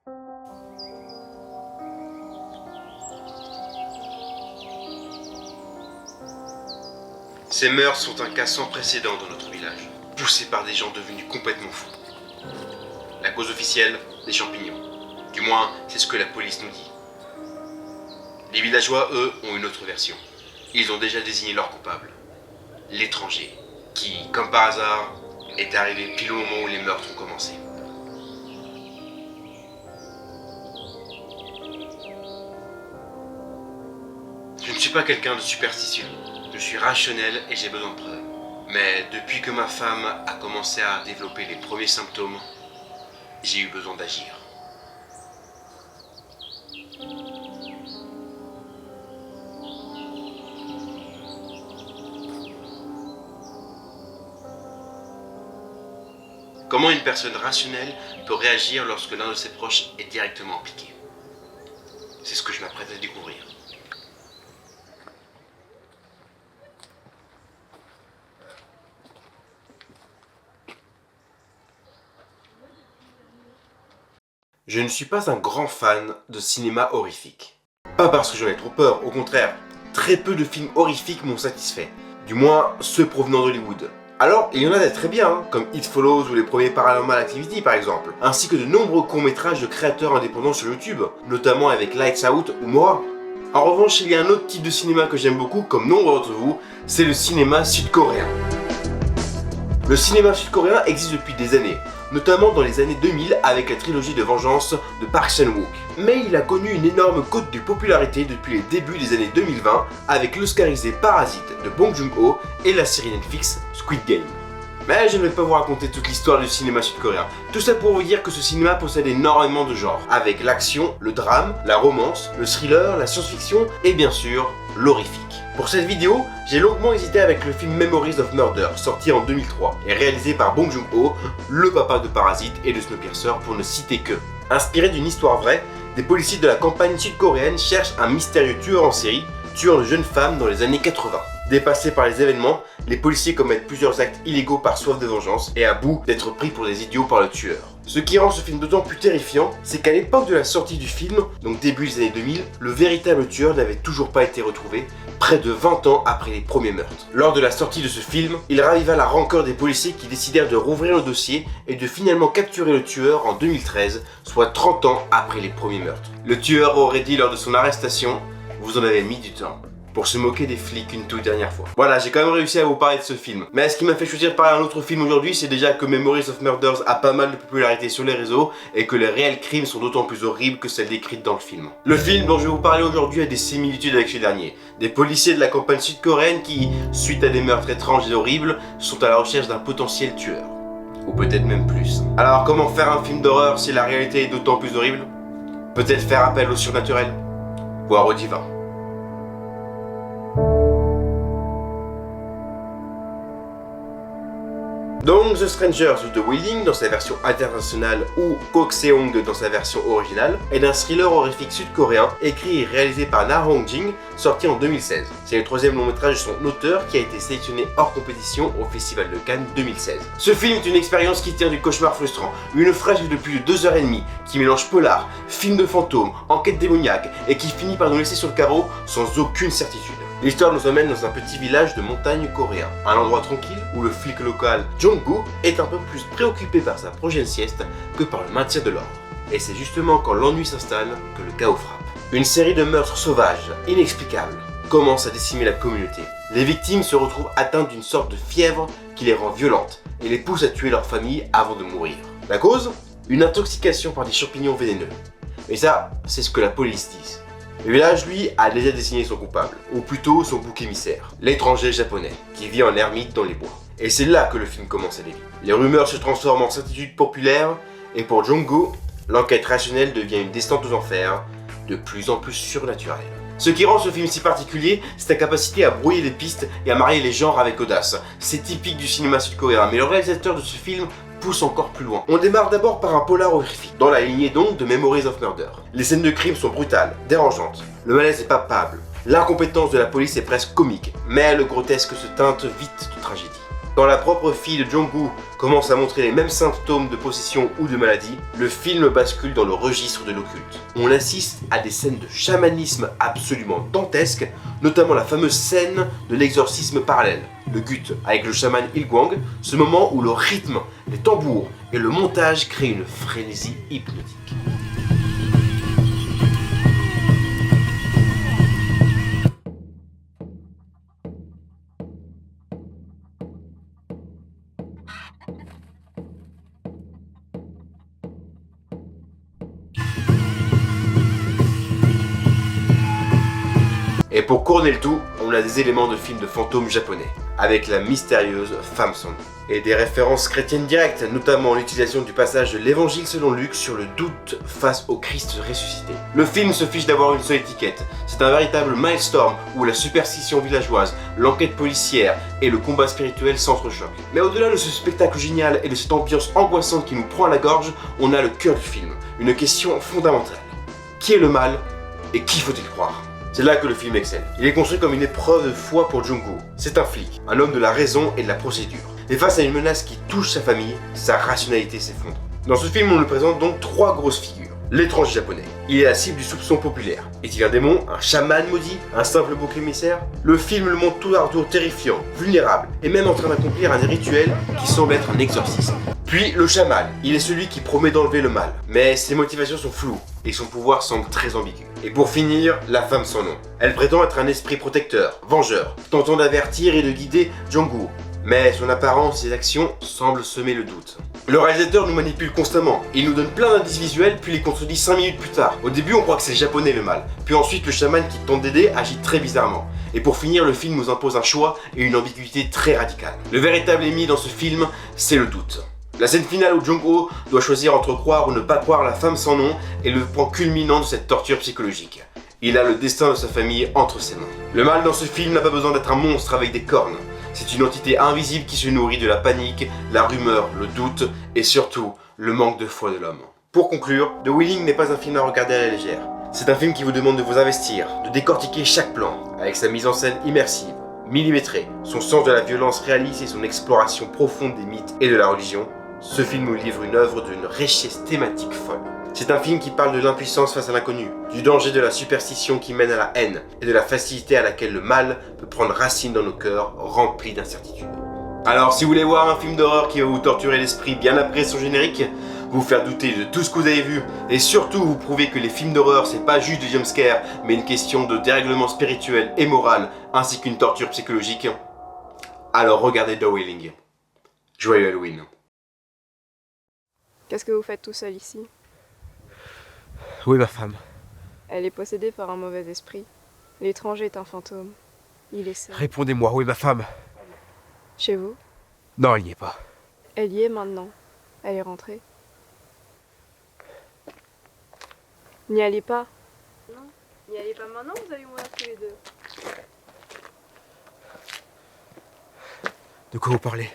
Ces meurtres sont un cas sans précédent dans notre village, poussés par des gens devenus complètement fous. La cause officielle, des champignons. Du moins, c'est ce que la police nous dit. Les villageois, eux, ont une autre version. Ils ont déjà désigné leur coupable. L'étranger, qui, comme par hasard, est arrivé pile au moment où les meurtres ont commencé. Je ne suis pas quelqu'un de superstitieux. Je suis rationnel et j'ai besoin de preuves. Mais depuis que ma femme a commencé à développer les premiers symptômes, j'ai eu besoin d'agir. Comment une personne rationnelle peut réagir lorsque l'un de ses proches est directement impliqué? C'est ce que je m'apprête à découvrir. Je ne suis pas un grand fan de cinéma horrifique. Pas parce que j'en ai trop peur, au contraire, très peu de films horrifiques m'ont satisfait. Du moins, ceux provenant d'Hollywood. Alors, il y en a des très bien, comme It Follows ou les premiers Paranormal Activity par exemple, ainsi que de nombreux courts-métrages de créateurs indépendants sur YouTube, notamment avec Lights Out ou Mora. En revanche, il y a un autre type de cinéma que j'aime beaucoup, comme nombre d'entre vous, c'est le cinéma sud-coréen. Le cinéma sud-coréen existe depuis des années, notamment dans les années 2000 avec la trilogie de vengeance de Park Chan-wook. Mais il a connu une énorme cote de popularité depuis les débuts des années 2020 avec l'oscarisé Parasite de Bong Joon-ho et la série Netflix Squid Game. Mais je ne vais pas vous raconter toute l'histoire du cinéma sud-coréen. Tout ça pour vous dire que ce cinéma possède énormément de genres, avec l'action, le drame, la romance, le thriller, la science-fiction et bien sûr, l'horrifique. Pour cette vidéo, j'ai longuement hésité avec le film Memories of Murder, sorti en 2003, et réalisé par Bong Joon-ho, le papa de Parasite et de Snowpiercer pour ne citer que. Inspiré d'une histoire vraie, des policiers de la campagne sud-coréenne cherchent un mystérieux tueur en série, tuant de jeunes femmes dans les années 80. Dépassés par les événements, les policiers commettent plusieurs actes illégaux par soif de vengeance et à bout d'être pris pour des idiots par le tueur. Ce qui rend ce film d'autant plus terrifiant, c'est qu'à l'époque de la sortie du film, donc début des années 2000, le véritable tueur n'avait toujours pas été retrouvé, près de 20 ans après les premiers meurtres. Lors de la sortie de ce film, il raviva la rancœur des policiers qui décidèrent de rouvrir le dossier et de finalement capturer le tueur en 2013, soit 30 ans après les premiers meurtres. Le tueur aurait dit lors de son arrestation « Vous en avez mis du temps ». Pour se moquer des flics une toute dernière fois. Voilà, j'ai quand même réussi à vous parler de ce film. Mais ce qui m'a fait choisir de parler d'un autre film aujourd'hui, c'est déjà que Memories of Murders a pas mal de popularité sur les réseaux et que les réels crimes sont d'autant plus horribles que celles décrites dans le film. Le film dont je vais vous parler aujourd'hui a des similitudes avec ce dernier. Des policiers de la campagne sud-coréenne qui, suite à des meurtres étranges et horribles, sont à la recherche d'un potentiel tueur. Ou peut-être même plus. Alors comment faire un film d'horreur si la réalité est d'autant plus horrible? Peut-être faire appel au surnaturel, voire au divin. Donc The Strangers ou The Wailing dans sa version internationale ou Kokseong dans sa version originale est un thriller horrifique sud-coréen écrit et réalisé par Na Hong-jin, sorti en 2016. C'est le troisième long métrage de son auteur qui a été sélectionné hors compétition au Festival de Cannes 2016. Ce film est une expérience qui tient du cauchemar frustrant, une fresque de plus de 2h30 qui mélange polar, film de fantômes, enquête démoniaque et qui finit par nous laisser sur le carreau sans aucune certitude. L'histoire nous emmène dans un petit village de montagne coréen, un endroit tranquille où le flic local Jong-gu est un peu plus préoccupé par sa prochaine sieste que par le maintien de l'ordre. Et c'est justement quand l'ennui s'installe que le chaos frappe. Une série de meurtres sauvages, inexplicables, commence à décimer la communauté. Les victimes se retrouvent atteintes d'une sorte de fièvre qui les rend violentes et les pousse à tuer leur famille avant de mourir. La cause? Une intoxication par des champignons vénéneux. Et ça, c'est ce que la police dit. Le village, lui, a déjà désigné son coupable, ou plutôt son bouc émissaire, l'étranger japonais, qui vit en ermite dans les bois. Et c'est là que le film commence à dévier. Les rumeurs se transforment en certitudes populaires, et pour Jong-gu, l'enquête rationnelle devient une descente aux enfers, de plus en plus surnaturelle. Ce qui rend ce film si particulier, c'est sa capacité à brouiller les pistes et à marier les genres avec audace. C'est typique du cinéma sud-coréen, mais le réalisateur de ce film pousse encore plus loin. On démarre d'abord par un polar horrifique, dans la lignée donc de Memories of Murder. Les scènes de crime sont brutales, dérangeantes, le malaise est palpable, l'incompétence de la police est presque comique, mais le grotesque se teinte vite de tragédie. Quand la propre fille de Jong-woo commence à montrer les mêmes symptômes de possession ou de maladie, le film bascule dans le registre de l'occulte. On assiste à des scènes de chamanisme absolument dantesques, notamment la fameuse scène de l'exorcisme parallèle, le Gut avec le chaman Il-gwang, ce moment où le rythme, les tambours et le montage créent une frénésie hypnotique. Et pour couronner le tout, on a des éléments de films de fantômes japonais, avec la mystérieuse femme sans nom. Et des références chrétiennes directes, notamment l'utilisation du passage de l'évangile selon Luc sur le doute face au Christ ressuscité. Le film se fiche d'avoir une seule étiquette, c'est un véritable milestone où la superstition villageoise, l'enquête policière et le combat spirituel s'entrechoquent. Mais au-delà de ce spectacle génial et de cette ambiance angoissante qui nous prend à la gorge, on a le cœur du film, une question fondamentale. Qui est le mal et qui faut-il croire ? C'est là que le film excelle. Il est construit comme une épreuve de foi pour Jong-woo. C'est un flic, un homme de la raison et de la procédure. Et face à une menace qui touche sa famille, sa rationalité s'effondre. Dans ce film, on nous présente donc trois grosses figures. L'étranger japonais. Il est la cible du soupçon populaire. Est-il un démon, un chaman maudit, un simple bouc émissaire ? Le film le montre tout à tour terrifiant, vulnérable, et même en train d'accomplir un rituel qui semble être un exorcisme. Puis le chaman, il est celui qui promet d'enlever le mal. Mais ses motivations sont floues, et son pouvoir semble très ambigu. Et pour finir, la femme sans nom. Elle prétend être un esprit protecteur, vengeur, tentant d'avertir et de guider Jong-woo. Mais son apparence et ses actions semblent semer le doute. Le réalisateur nous manipule constamment. Il nous donne plein d'indices visuels, puis les contredit 5 minutes plus tard. Au début, on croit que c'est le japonais le mal. Puis ensuite, le chaman qui tente d'aider agit très bizarrement. Et pour finir, le film nous impose un choix et une ambiguïté très radicale. Le véritable ennemi dans ce film, c'est le doute. La scène finale où Jong-ho doit choisir entre croire ou ne pas croire la femme sans nom est le point culminant de cette torture psychologique. Il a le destin de sa famille entre ses mains. Le mal dans ce film n'a pas besoin d'être un monstre avec des cornes. C'est une entité invisible qui se nourrit de la panique, la rumeur, le doute et surtout le manque de foi de l'homme. Pour conclure, The Wailing n'est pas un film à regarder à la légère. C'est un film qui vous demande de vous investir, de décortiquer chaque plan, avec sa mise en scène immersive, millimétrée, son sens de la violence réaliste et son exploration profonde des mythes et de la religion. Ce film nous livre une œuvre d'une richesse thématique folle. C'est un film qui parle de l'impuissance face à l'inconnu, du danger de la superstition qui mène à la haine et de la facilité à laquelle le mal peut prendre racine dans nos cœurs remplis d'incertitudes. Alors si vous voulez voir un film d'horreur qui va vous torturer l'esprit bien après son générique, vous faire douter de tout ce que vous avez vu et surtout vous prouver que les films d'horreur c'est pas juste des jumpscares mais une question de dérèglement spirituel et moral ainsi qu'une torture psychologique, alors regardez The Wailing. Joyeux Halloween. Qu'est-ce que vous faites tout seul ici ? Où est ma femme ? Elle est possédée par un mauvais esprit. L'étranger est un fantôme. Il est seul. Répondez-moi, où est ma femme ? Chez vous ? Non, elle n'y est pas. Elle y est maintenant. Elle est rentrée. N'y allez pas. Non, n'y allez pas maintenant, vous allez mourir tous les deux. De quoi vous parlez ?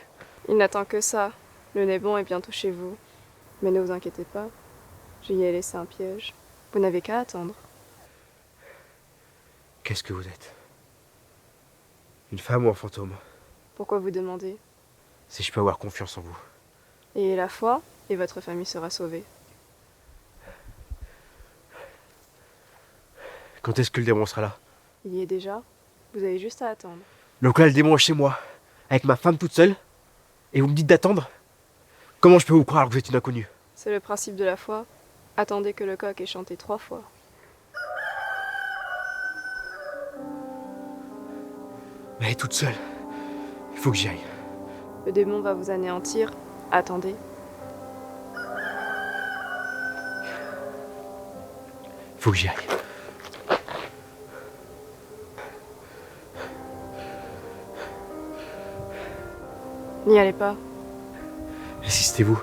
Il n'attend que ça. Le nez bon est bientôt chez vous. Mais ne vous inquiétez pas. Je lui ai laissé un piège. Vous n'avez qu'à attendre. Qu'est-ce que vous êtes ? Une femme ou un fantôme ? Pourquoi vous demandez ? Si je peux avoir confiance en vous. Ayez la foi, et votre famille sera sauvée. Quand est-ce que le démon sera là ? Il y est déjà. Vous avez juste à attendre. Donc là, le démon est chez moi, avec ma femme toute seule, et vous me dites d'attendre ? Comment je peux vous croire que vous êtes une inconnue ? C'est le principe de la foi. Attendez que le coq ait chanté 3 fois. Mais elle est toute seule. Il faut que j'y aille. Le démon va vous anéantir. Attendez. Il faut que j'y aille. N'y allez pas. Et si c'était vous ?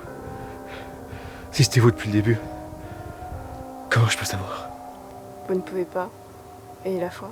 Si c'était vous depuis le début ? Comment je peux savoir ? Vous ne pouvez pas. Ayez la foi.